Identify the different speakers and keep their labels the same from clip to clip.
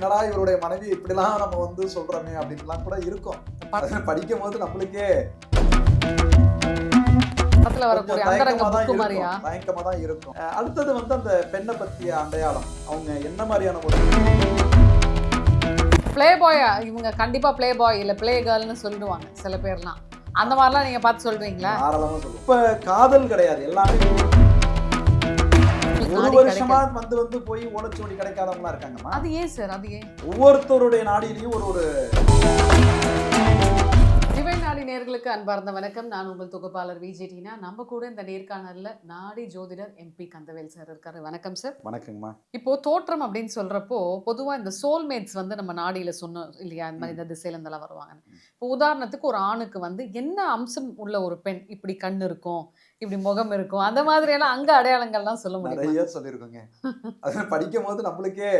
Speaker 1: என்னடா இவருடைய மனைவி இப்படிலாம் நம்ம வந்து சொல்றோமே அப்படின்லாம் கூட இருக்கும். படிக்கும் போது நம்மளுக்கே தயக்கமா தான் இருக்கும். அடுத்தது வந்து அந்த பெண்ணை பத்திய அடையாளம், அவங்க என்ன மாதிரியான ஒரு
Speaker 2: பிளே பாயா, இவங்க கண்டிப்பா பிளே பாய் இல்ல பிளே கேர்ள்னு சொல்லுவாங்க சில பேர்லாம். அந்த மாதிரிலாம் நீங்க பார்த்து சொல்றீங்களா?
Speaker 1: தாராளமா சொல்லுவோம். இப்ப காதல் கிடையாது, எல்லாமே ஒரு வருஷமா வந்து போய் ஓலச்சோடி கிடைக்காதவங்களா இருக்காங்கம்மா.
Speaker 2: அது ஏன் சார்? அது ஏன்?
Speaker 1: ஒவ்வொருத்தருடைய நாடியிலையும் ஒரு
Speaker 2: திவை நாடி நேயர்களுக்கு அன்பார்ந்த வணக்கம். நான் உங்கள் தொகுப்பாளர் விஜேடினா. நம்ம கூட இந்த நேர்காணல்ல நாடி ஜோதிடர் MP கந்தவேல் சார் இருக்காரு. வணக்கம் சார்.
Speaker 1: வணக்கங்கம்மா.
Speaker 2: இப்போ தோற்றம் அப்படின்னு சொல்றப்போ பொதுவா இந்த சோல்மேட்ஸ் வந்து நம்ம நாடியில சொன்னோம் இல்லையா, இந்த மாதிரி இந்த திசையில இருந்தெல்லாம் வருவாங்க. இப்போ உதாரணத்துக்கு ஒரு ஆணுக்கு வந்து என்ன அம்சம் உள்ள ஒரு பெண், இப்படி கண் இருக்கும், இப்படி முகம் இருக்கும், அந்த மாதிரி எல்லாம் அங்க அடையாளங்கள்லாம் சொல்ல முடியும்.
Speaker 1: நிறைய சொல்லியிருக்கோங்க. அது படிக்கும் போது நம்மளுக்கே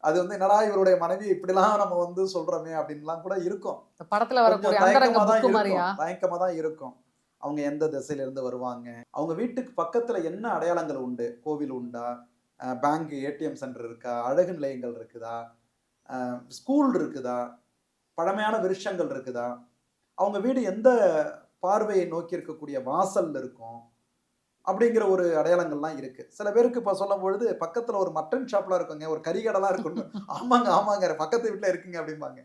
Speaker 1: அது வந்து என்னடா இவருடைய மனைவி இப்படிலாம் நம்ம வந்து சொல்றோமே அப்படின்லாம் கூட இருக்கும்.
Speaker 2: படத்துல வரக்கூடிய அந்தரங்க புக்கு மாதிரியா
Speaker 1: தயக்கமா தான் இருக்கும். அவங்க எந்த திசையில இருந்து வருவாங்க, அவங்க வீட்டுக்கு பக்கத்துல என்ன அடையாளங்கள் உண்டு, கோவில் உண்டா, பேங்க் ATM சென்டர் இருக்கா, அழகு நிலையங்கள் இருக்குதா, ஸ்கூல் இருக்குதா, பழமையான விருஷங்கள் இருக்குதா, அவங்க வீடு எந்த பார்வையை நோக்கி இருக்கக்கூடிய வாசல்ல இருக்கும் அப்படிங்கிற ஒரு அடையாளங்கள்லாம் இருக்கு. சில பேருக்கு இப்போ சொல்லும் பொழுது பக்கத்துல ஒரு மட்டன் ஷாப்லாம் இருக்குங்க, ஒரு கறிகடைலாம் இருக்கணும். ஆமாங்க பக்கத்து வீட்டுல இருக்குங்க அப்படிம்பாங்க.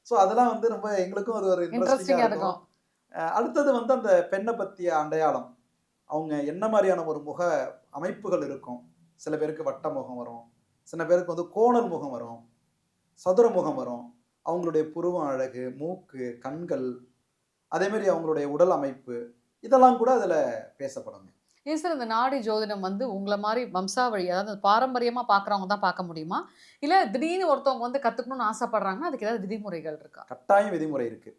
Speaker 1: ஸோ அதெல்லாம் வந்து ரொம்ப எங்களுக்கும் அது ஒரு இன்ட்ரெஸ்டிங்கா இருக்கும். அடுத்தது வந்து அந்த பெண்ணை பத்திய அடையாளம், அவங்க என்ன மாதிரியான ஒரு முக அமைப்புகள் இருக்கும். சில பேருக்கு வட்ட முகம் வரும், சில பேருக்கு வந்து கோணல் முகம் வரும், சதுர முகம் வரும். அவங்களுடைய புருவம் அழகு, மூக்கு, கண்கள், அதே மாதிரி அவங்களுடைய உடல் அமைப்பு, இதெல்லாம் கூட அதுல பேசப்படுங்க.
Speaker 2: ஏன் சார் இந்த நாடி ஜோதிடம் வந்து உங்களை மாதிரி வம்சாவழி, அதாவது பாரம்பரியமா பாக்குறவங்க தான் பார்க்க முடியுமா, இல்ல திடீர்னு ஒருத்தவங்க வந்து கத்துக்கணும்னு ஆசைப்படுறாங்கன்னா அதுக்கு ஏதாவது விதிமுறைகள் இருக்கா?
Speaker 1: கட்டாயம் விதிமுறை இருக்கு.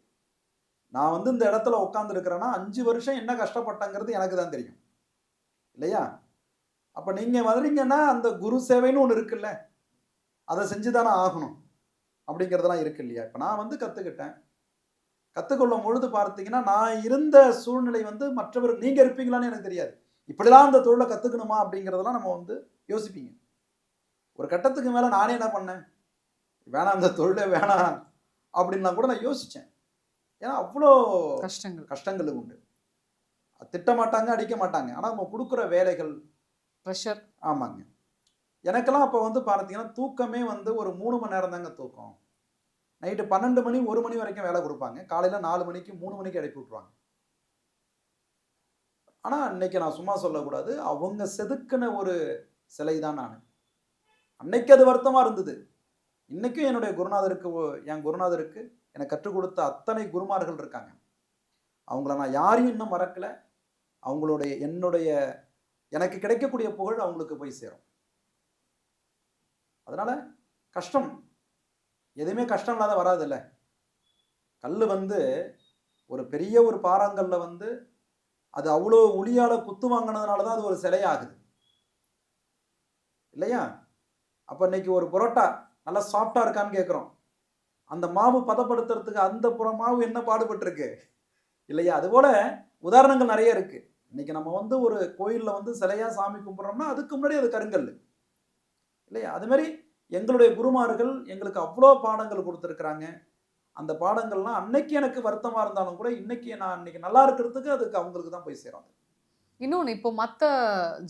Speaker 1: நான் வந்து இந்த இடத்துல உட்கார்ந்து இருக்கிறேன்னா 5 வருஷம் என்ன கஷ்டப்பட்டங்கிறது எனக்கு தான் தெரியும் இல்லையா? அப்ப நீங்க வரீங்கன்னா அந்த குரு சேவைன்னு ஒன்று இருக்குல்ல, அதை செஞ்சுதானே ஆகணும் அப்படிங்கிறதெல்லாம் இருக்கு இல்லையா? இப்ப நான் வந்து கத்துக்கொள்ளும் பொழுது பார்த்தீங்கன்னா, நான் இருந்த சூழ்நிலை வந்து மற்றவர்கள் நீங்க இருப்பீங்களான்னு எனக்கு தெரியாது. இப்படிலாம் அந்த தொழிலை கத்துக்கணுமா அப்படிங்கிறதெல்லாம் நம்ம வந்து யோசிப்பீங்க. ஒரு கட்டத்துக்கு மேல நானே என்ன பண்ணேன், வேணாம் அந்த தொழிலே வேணாம் அப்படின்லாம் கூட நான் யோசிச்சேன். ஏன்னா அவ்வளோ கஷ்டங்கள் உண்டு. திட்ட மாட்டாங்க, அடிக்க மாட்டாங்க, ஆனா நம்ம கொடுக்குற வேலைகள்
Speaker 2: ப்ரெஷர்.
Speaker 1: ஆமாங்க. எனக்கெல்லாம் அப்போ வந்து பார்த்தீங்கன்னா தூக்கமே வந்து ஒரு 3 மணி நேரம் தாங்க தூக்கம். நைட்டு 12 மணி 1 மணி வரைக்கும் வேலை கொடுப்பாங்க, காலையில் 4 மணிக்கு 3 மணிக்கு எழுப்பி விட்ருவாங்க. ஆனால் அன்னைக்கு நான் சும்மா சொல்லக்கூடாது, அவங்க செதுக்கின ஒரு சிலை தான் நான். அன்னைக்கு அது வருத்தமாக இருந்தது. இன்னைக்கும் என் குருநாதருக்கு எனக்கு கற்றுக் கொடுத்த அத்தனை குருமார்கள் இருக்காங்க. அவங்கள நான் யாரையும் இன்னும் மறக்கல. எனக்கு கிடைக்கக்கூடிய புகழ் அவங்களுக்கு போய் சேரும். அதனால கஷ்டம் எதுவுமே கஷ்டம் இல்லாத வராது இல்லை. கல் வந்து ஒரு பெரிய ஒரு பாறாங்கல்ல வந்து அது அவ்வளோ உளியால குத்து வாங்கினதுனால தான் அது ஒரு சிலையாகுது இல்லையா? அப்போ இன்னைக்கு ஒரு புரோட்டா நல்லா சாஃப்டா இருக்கான்னு கேட்குறோம், அந்த மாவு பதப்படுத்துறதுக்கு அந்த மாவு என்ன பாடுபட்டிருக்கு இல்லையா? அதுபோல உதாரணங்கள் நிறைய இருக்கு. இன்னைக்கு நம்ம வந்து ஒரு கோயிலில் வந்து சிலையா சாமி கும்பிட்றோம்னா அதுக்கு முன்னாடி அது கருங்கல் இல்லையா? அது மாதிரி எங்களுடைய குருமார்கள் எங்களுக்கு அவ்வளோ பாடங்கள் கொடுத்துருக்குறாங்க. அந்த பாடங்கள்லாம் அன்னைக்கு எனக்கு வருத்தமாக இருந்தாலும் கூட இன்னைக்கு நல்லா இருக்கிறதுக்கு அதுக்கு அவங்களுக்கு தான் போய் சேரும்.
Speaker 2: இன்னொன்று, இப்போ மற்ற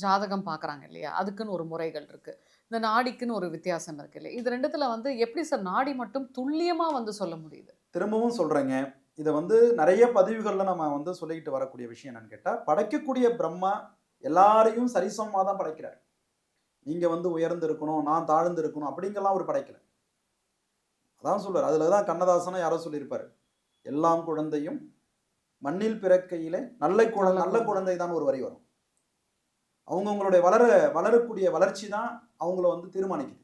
Speaker 2: ஜாதகம் பார்க்குறாங்க இல்லையா, அதுக்குன்னு ஒரு முறைகள் இருக்குது, இந்த நாடிக்குன்னு ஒரு வித்தியாசம் இருக்கு இல்லையா? இது ரெண்டுத்துல வந்து எப்படி சார் நாடி மட்டும் துல்லியமாக வந்து சொல்ல முடியுது?
Speaker 1: திரும்பவும் சொல்கிறேங்க, இதை வந்து நிறைய பதிவுகளில் நம்ம வந்து சொல்லிக்கிட்டு வரக்கூடிய விஷயம் என்னன்னு கேட்டால், படைக்கக்கூடிய பிரம்மா எல்லாரையும் சரிசமமாக தான் படைக்கிறார். நீங்க வந்து உயர்ந்து இருக்கணும், நான் தாழ்ந்து இருக்கணும் அப்படிங்கெல்லாம் அவர் படைக்கல. அதான் சொல்றாரு. அதுல தான் கண்ணதாசனை யாரோ சொல்லியிருப்பாரு, எல்லாம் குழந்தையும் மண்ணில் பிறக்கையிலே நல்ல குழந்தை தான் ஒரு வரி வரும். அவங்களுடைய வளரக்கூடிய வளர்ச்சி தான் அவங்கள வந்து தீர்மானிக்குது.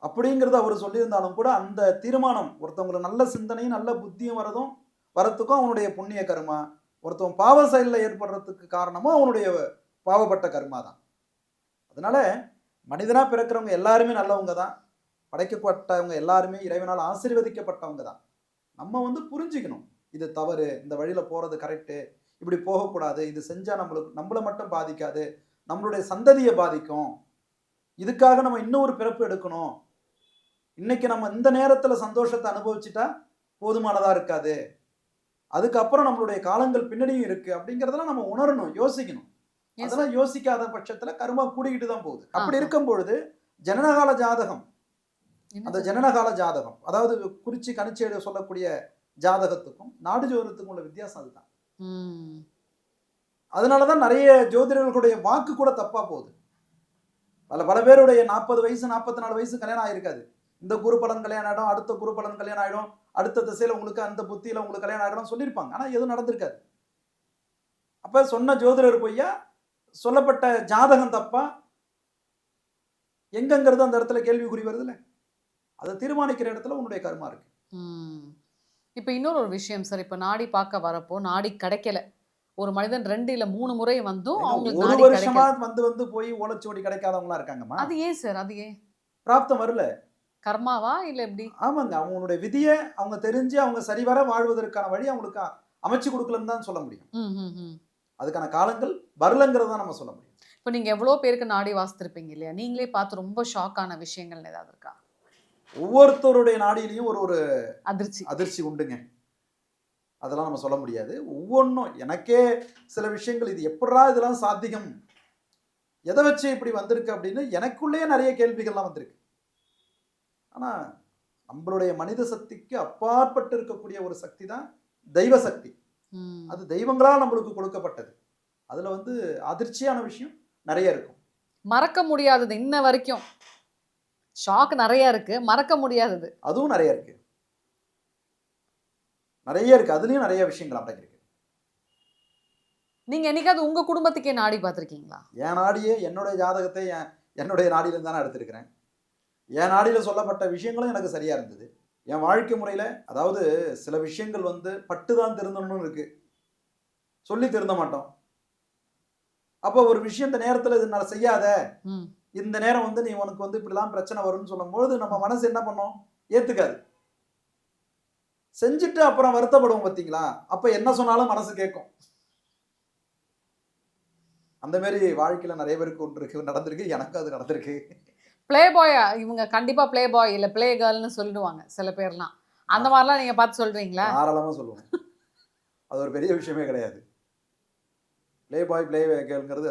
Speaker 1: அப்படிங்கிறத அவர் சொல்லியிருந்தாலும் கூட அந்த தீர்மானம் ஒருத்தவங்களை நல்ல சிந்தனையும் நல்ல புத்தியும் வரத்துக்கும் அவனுடைய புண்ணிய கர்மா, ஒருத்தவன் பாவ செயலில் ஏற்படுறதுக்கு காரணமும் அவனுடைய பாவப்பட்ட கர்மா தான். அதனால மனிதனா பிறக்கிறவங்க எல்லாருமே நல்லவங்க தான், படைக்கப்பட்டவங்க எல்லாருமே இறைவனால் ஆசீர்வதிக்கப்பட்டவங்க தான். நம்ம வந்து புரிஞ்சுக்கணும், இது தவறு, இந்த வழியில போறது கரெக்டு, இப்படி போகக்கூடாது, இது செஞ்சா நம்மளை மட்டும் பாதிக்காது, நம்மளுடைய சந்ததியை பாதிக்கும், இதுக்காக நம்ம இன்னொரு பிறப்பு எடுக்கணும் இன்னைக்கு நம்ம இந்த நேரத்துல சந்தோஷத்தை அனுபவிச்சுட்டா போதுமானதா இருக்காது, அதுக்கப்புறம் நம்மளுடைய காலங்கள் பின்னணியும் இருக்கு அப்படிங்கறதெல்லாம் நம்ம உணரணும், யோசிக்கணும்.
Speaker 2: Yes, sir.
Speaker 1: அதெல்லாம் யோசிக்காத பட்சத்துல கர்மா கூடிக்கிட்டு தான் போகுது. அப்படி
Speaker 2: ஆஹா.
Speaker 1: இருக்கும் பொழுது ஜனனகால ஜாதகம்,
Speaker 2: என்ன
Speaker 1: அந்த
Speaker 2: sir?
Speaker 1: ஜனனகால ஜாதகம், அதாவது குறிச்சி கணிச்சு சொல்லக்கூடிய ஜாதகத்துக்கும் நாடு ஜோதிடத்துக்கும் உள்ள வித்தியாசம் அதுதான்.
Speaker 2: ம்.
Speaker 1: அதனாலதான் நிறைய ஜோதிடர்களுடைய வாக்கு கூட தப்பா போகுது. பல பேருடைய 40 வயசு 44 வயசு கல்யாணம் ஆயிருக்காது. இந்த குரு பலன் கல்யாணம் ஆயிடும், அடுத்த குரு பலன் கல்யாணம் ஆயிடும், அடுத்த திசையில உங்களுக்கு அந்த புத்தியில உங்களுக்கு கல்யாணம் ஆயிடும் சொல்லியிருப்பாங்க. ஆனா எதுவும் நடந்திருக்காது. அப்ப சொன்ன ஜோதிடர் பொய்யா, சொல்லப்பட்ட ஜாதகம் தப்பா, எங்கங்கிறது அந்த இடத்துல கேள்விக்குறி வருதுல்ல. அதை தீர்மானிக்கிற இடத்துல உன்னுடைய கர்மா இருக்கு.
Speaker 2: ம். இப்ப இன்னொரு ஒரு விஷயம் சார். இப்ப நாடி பார்க்க வரப்போ நாடி கிடைக்கல. ஒரு மனிதன் 2 இல்ல 3 முறை வந்தும்
Speaker 1: ஏங்க,
Speaker 2: அவங்களுக்கு
Speaker 1: ஒரு
Speaker 2: நாடி
Speaker 1: வருஷமா
Speaker 2: கிடைக்கல.
Speaker 1: வந்து போய் ஓலைச்சுவடி கிடைக்காதவங்களா இருக்காங்கம்மா.
Speaker 2: அது ஏன் சார்? அது ஏன்?
Speaker 1: பிராப்தம் வரல.
Speaker 2: கர்மாவா இல்ல எப்படி?
Speaker 1: ஆமாங்க, அவங்களுடைய விதியை அவங்க தெரிஞ்சு அவங்க சரிவர வாழ்வதற்கான வழி அவங்களுக்கு அமைச்சு கொடுக்கலன்னு தான் சொல்ல முடியும்.
Speaker 2: ம், ம், ம்.
Speaker 1: அதுக்கான காலங்கள் வரலங்கிறது தான் நம்ம சொல்ல முடியும்.
Speaker 2: இப்ப நீங்க எவ்வளவு பேருக்கு நாடி வாசித்திருப்பீங்க இல்லையா? நீங்களே பார்த்து ரொம்ப ஷாக் ஆன விஷயங்கள் ஏதாவது இருக்கா?
Speaker 1: ஒவ்வொருத்தருடைய நாடியிலையும் ஒரு
Speaker 2: அதிர்ச்சி.
Speaker 1: அதிர்ச்சி உண்டுங்க. அதெல்லாம் நம்ம சொல்ல முடியாது. ஒவ்வொன்றும் எனக்கே சில விஷயங்கள் இது எப்படா இதெல்லாம் சாத்தியம், எதை வச்சு இப்படி வந்திருக்கு அப்படின்னு எனக்குள்ளேயே நிறைய கேள்விகள்லாம் வந்திருக்கு. ஆனா நம்மளுடைய மனித சக்திக்கு அப்பாற்பட்டு இருக்கக்கூடிய ஒரு சக்தி தான் தெய்வ சக்தி.
Speaker 2: ம்.
Speaker 1: அது தெய்வங்களால் நம்மளுக்கு கொடுக்கப்பட்டது. அதுல அதிர்ச்சியான விஷயம் நிறைய இருக்கும்.
Speaker 2: மறக்க முடியாதது இன்ன வரைக்கும் ஷாக் நிறைய இருக்கு. மறக்க முடியாதது.
Speaker 1: அதுவும் நிறைய இருக்கு. நிறைய இருக்கு. அதுலயும் நிறைய விஷயங்கள் அடங்கி இருக்கு.
Speaker 2: நீங்க என்னைக்காவது உங்க குடும்பத்துக்கே நாடி பார்த்திருக்கீங்களா?
Speaker 1: என் நாடியே என்னுடைய ஜாதகத்தை என்னுடைய நாடியில தானே எடுத்திருக்கிறேன். என் நாடியில சொல்லப்பட்ட விஷயங்களும் எனக்கு சரியா இருந்தது. என் வாழ்க்கை முறையில அதாவது சில விஷயங்கள் பட்டுதான் திருந்தணும்னு இருக்கு, சொல்லி திருந்த மாட்டோம். அப்போ ஒரு விஷயம் இந்த நேரத்துல இது நான் செய்யாத,
Speaker 2: ம்.
Speaker 1: இந்த நேரம் நீ உனக்கு இப்படிலாம் பிரச்சனை வரும்னு சொல்லும்போது நம்ம மனசு என்ன பண்ணும்? ஏத்துக்காது. செஞ்சுட்டு அப்புறம் வருத்தப்படுவோம் பார்த்தீங்களா? அப்ப என்ன சொன்னாலும் மனசு கேட்கும். அந்த மாதிரி வாழ்க்கையில நிறைய பேருக்கு ஒன்று இருக்கு, நடந்திருக்கு. எனக்கு அது நடந்திருக்கு.
Speaker 2: பிளே பாயா இவங்க கண்டிப்பா பிளே பாய் இல்ல பிளே கேர்ள்னு சொல்லிடுவாங்க சில பேர்லாம். அந்த மாதிரிலாம் நீங்க பார்த்து சொல்றீங்களா?
Speaker 1: தாராளமா சொல்லுவோம். அது ஒரு பெரிய விஷயமே கிடையாது. பிளே பாய் பிளே கேர்ள்ங்கிறது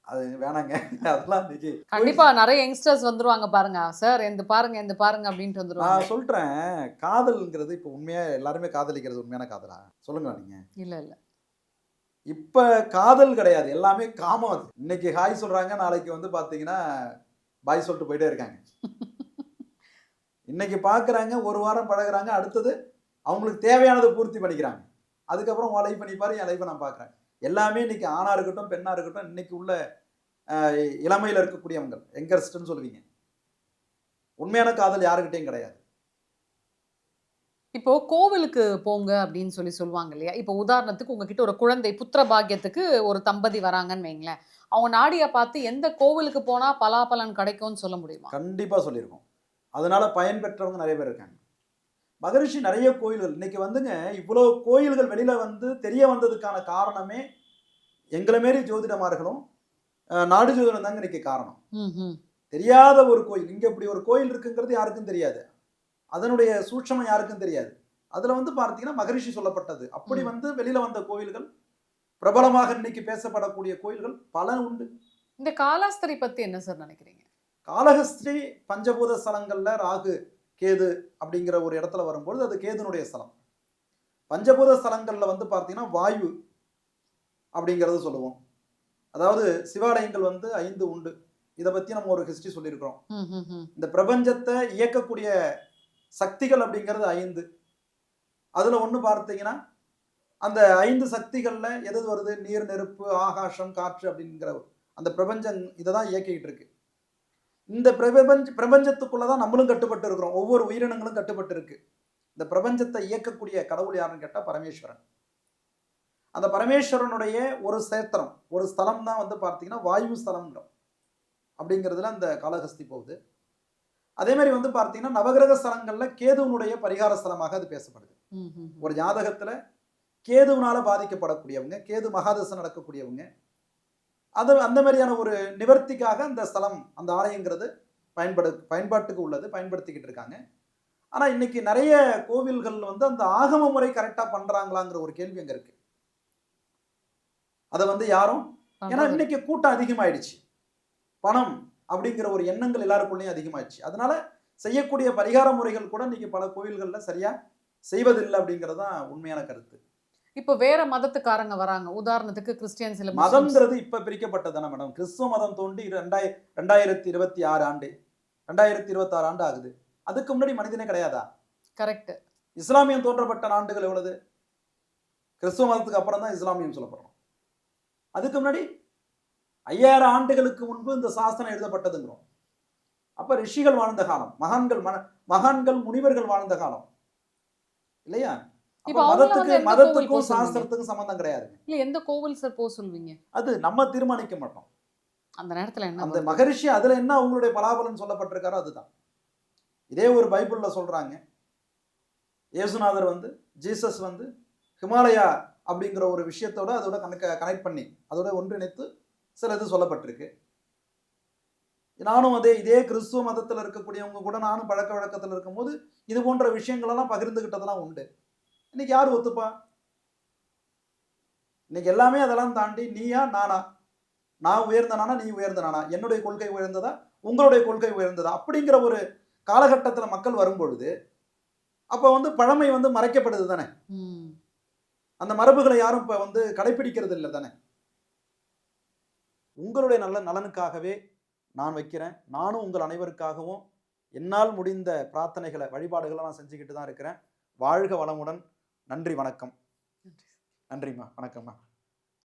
Speaker 1: அது வேணாங்க. அதெல்லாம் இன்னைக்கு
Speaker 2: கண்டிப்பா நிறைய யங்ஸ்டர்ஸ் வந்துருவாங்க பாருங்க. சார் எந்த பாருங்க எந்த பாருங்க அப்படின்ட்டு வந்துருவாங்க.
Speaker 1: நான் சொல்றேன், காதல்ங்கிறது இப்ப உண்மையா எல்லாருமே காதலிக்கிறது உண்மையான காதலா? சொல்லுங்க நீங்க.
Speaker 2: இல்ல இல்ல.
Speaker 1: இப்ப காதல் கிடையாது, எல்லாமே காமம். அது இன்னைக்கு ஹாய் சொல்றாங்க, நாளைக்கு பாத்தீங்கன்னா பாய் சொல்லிட்டு போயிட்டே இருக்காங்க. இன்னைக்கு பாக்குறாங்க, ஒரு வாரம் பழகுறாங்க, அடுத்தது அவங்களுக்கு தேவையானதை பூர்த்தி பண்ணிக்கிறாங்க. அதுக்கப்புறம் உன் லைஃப் பண்ணி பாரு, என் லைஃப்பை நான் பார்க்குறேன். எல்லாமே இன்னைக்கு ஆணா இருக்கட்டும் பெண்ணா இருக்கட்டும், இன்னைக்கு உள்ள இளமையில இருக்கக்கூடியவங்க எங்கர்ஸ்ட்னு சொல்லுவீங்க. உண்மையான காதல் யாருக்கிட்டையும் கிடையாது.
Speaker 2: இப்போ கோவிலுக்கு போங்க அப்படின்னு சொல்லுவாங்க இல்லையா? இப்போ உதாரணத்துக்கு உங்ககிட்ட ஒரு குழந்தை புத்திர பாக்கியத்துக்கு ஒரு தம்பதி வராங்கன்னு வைங்களேன். அவங்க நாடிய பார்த்து எந்த கோவிலுக்கு போனா பலாபலன் கிடைக்கும்னு சொல்ல முடியுமா?
Speaker 1: கண்டிப்பா சொல்லியிருக்கோம். அதனால பயன் பெற்றவங்க நிறைய பேர் இருக்காங்க. மகரிஷி நிறைய கோயில்கள் இன்னைக்கு இவ்வளவு கோயில்கள் வெளியில தெரிய வந்ததுக்கான காரணமே எங்களை மாரி ஜோதிடமார்களும் நாடு ஜோதிடம் தாங்க இன்னைக்கு காரணம். தெரியாத ஒரு கோயில், இங்க இப்படி ஒரு கோயில் இருக்குங்கிறது யாருக்கும் தெரியாது. அதனுடைய சூட்சமம் யாருக்கும் தெரியாது. அதுல பார்த்தீங்கன்னா மகரிஷி சொல்லப்பட்டது அப்படி வெளியில வந்த கோயில்கள், பிரபலமாக இன்னைக்கு பேசப்படக்கூடிய கோயில்கள் பல உண்டு.
Speaker 2: இந்த காலாஸ்திரி பத்தி என்ன சார் நினைக்கிறீங்க?
Speaker 1: காளஹஸ்தி பஞ்சபூத ஸ்தலங்கள்ல ராகு கேது அப்படிங்கிற ஒரு இடத்துல வரும்போது அது கேதுனுடைய ஸ்தலம். பஞ்சபூத ஸ்தலங்கள்ல பார்த்தீங்கன்னா வாயு அப்படிங்கிறது சொல்லுவோம். அதாவது சிவாலயங்கள் 5 உண்டு. இதை பத்தி நம்ம ஒரு ஹிஸ்டரி சொல்லியிருக்கிறோம். இந்த பிரபஞ்சத்தை இயக்கக்கூடிய சக்திகள் அப்படிங்கிறது 5. அதுல ஒண்ணு பார்த்தீங்கன்னா அந்த 5 சக்திகள்ல எது வருது? நீர், நெருப்பு, ஆகாசம், காற்று அப்படிங்கிற அந்த பிரபஞ்சம் இதை தான் இயக்கிட்டு இருக்கு. இந்த பிரபஞ்சத்துக்குள்ளதான் நம்மளும் கட்டுப்பட்டு இருக்கிறோம். ஒவ்வொரு உயிரினங்களும் கட்டுப்பட்டு இருக்கு. இந்த பிரபஞ்சத்தை இயக்கக்கூடிய கடவுள் யாருன்னு கேட்டா பரமேஸ்வரன். அந்த பரமேஸ்வரனுடைய ஒரு சேத்திரம், ஒரு ஸ்தலம் தான் பார்த்தீங்கன்னா வாயு ஸ்தலம் அப்படிங்கிறதுல அந்த காளஹஸ்தி போகுது. அதே மாதிரி பார்த்தீங்கன்னா நவகிரக ஸ்தலங்கள்ல கேதுவனுடைய பரிகார ஸ்தலமாக அது பேசப்படுது. ஒரு ஜாதகத்துல கேதுவனால பாதிக்கப்படக்கூடியவங்க, கேது மகாதசை நடக்கக்கூடியவங்க, அது அந்த மாதிரியான ஒரு நிவர்த்திக்காக அந்த ஸ்தலம், அந்த ஆலயங்கிறது பயன்பாட்டுக்கு உள்ளது, பயன்படுத்திக்கிட்டு இருக்காங்க. ஆனா இன்னைக்கு நிறைய கோவில்கள் வந்து அந்த ஆகம முறை கரெக்டா பண்றாங்களாங்கிற ஒரு கேள்வி அங்க இருக்கு. அதை வந்து யாரும், ஏன்னா
Speaker 2: பண்றது இல்ல.
Speaker 1: இன்னைக்கு கூட்டம் அதிகமாயிடுச்சு, பணம் அப்படிங்கிற ஒரு எண்ணங்கள் எல்லாருக்குள்ளேயும் அதிகமாயிடுச்சு. அதனால செய்யக்கூடிய பரிகார முறைகள் கூட இன்னைக்கு பல கோவில்கள்ல சரியா செய்வதில்லை அப்படிங்கிறது தான் உண்மையான கருத்து.
Speaker 2: இப்போ வேற மதத்துக்காரங்க வராங்க. உதாரணத்துக்கு கிறிஸ்டியன்ஸ் இல்ல முஸ்லிம்ஸ்.
Speaker 1: மதம்ங்கிறது இப்ப பிரிக்கப்பட்டதானே மேடம். கிறிஸ்துவ மதம் தோன்றி 2026 ஆண்டு 2026 ஆண்டு ஆகுது. அதுக்கு முன்னாடி மனிதனே கிடையாதா?
Speaker 2: கரெக்ட்.
Speaker 1: இஸ்லாமியம் தோன்றப்பட்ட ஆண்டுகள் எவ்வளவு? கிறிஸ்துவ மதத்துக்கு அப்புறம் தான் இஸ்லாமியம் சொல்லப்படுறோம். அதுக்கு முன்னாடி 5000 ஆண்டுகளுக்கு முன்பு இந்த சாஸ்திரம் எழுதப்பட்டதுங்கிறோம். அப்ப ரிஷிகள் வாழ்ந்த காலம், மகான்கள் முனிவர்கள் வாழ்ந்த காலம் இல்லையா?
Speaker 2: இப்போ அவங்கள வந்து எந்த கோவில் போக
Speaker 1: மதத்துக்கும்
Speaker 2: சொல்வீங்க?
Speaker 1: சாஸ்திரத்துக்கும் சம்பந்தம் கிடையாது.
Speaker 2: இல்ல எந்த கோவில் சார் போக சொல்வீங்க?
Speaker 1: அது நம்ம தீர்மானிக்க மாட்டோம்.
Speaker 2: அந்த நேரத்துல என்ன
Speaker 1: அந்த
Speaker 2: வருது?
Speaker 1: மகரிஷி அதுல என்ன அவங்களுடைய பலாபலன் சொல்லப்பட்டிருக்காரோ அதுதான். இதே ஒரு பைபிள்ல சொல்றாங்க, இயேசுநாதர் வந்து, ஜீசஸ் வந்து ஹிமாலயா அப்படிங்கிற ஒரு விஷயத்தோட அதோட கனெக்ட் பண்ணி அதோட ஒன்றிணைத்து சில இது சொல்லப்பட்டிருக்கு. நானும் இதே கிறிஸ்துவ மதத்தில் இருக்கக்கூடியவங்க கூட நானும் பழக்க வழக்கத்தில் இருக்கும்போது இது போன்ற விஷயங்களெல்லாம் பகிர்ந்துகிட்டதெல்லாம் உண்டு. இன்னைக்கு யார் ஒத்துப்பா? இன்னைக்கு எல்லாமே அதெல்லாம் தாண்டி நீயா நானா, நான் உயர்ந்த நானா நீ உயர்ந்த நானா, என்னுடைய கொள்கை உயர்ந்ததா உங்களுடைய கொள்கை உயர்ந்ததா அப்படிங்கிற ஒரு காலகட்டத்தில் மக்கள் வரும்பொழுது அப்ப வந்து பழமை வந்து மறைக்கப்படுது தானே. அந்த மரபுகளை யாரும் இப்ப வந்து கடைபிடிக்கிறது இல்லை தானே. உங்களுடைய நல்ல நலனுக்காகவே நான் வைக்கிறேன். நானும் உங்கள் அனைவருக்காகவும் என்னால் முடிந்த பிரார்த்தனைகளை வழிபாடுகளை நான் செஞ்சுக்கிட்டு தான் இருக்கிறேன். வாழ்க வளமுடன். நன்றி, வணக்கம். நன்றிம்மா, வணக்கம்மா.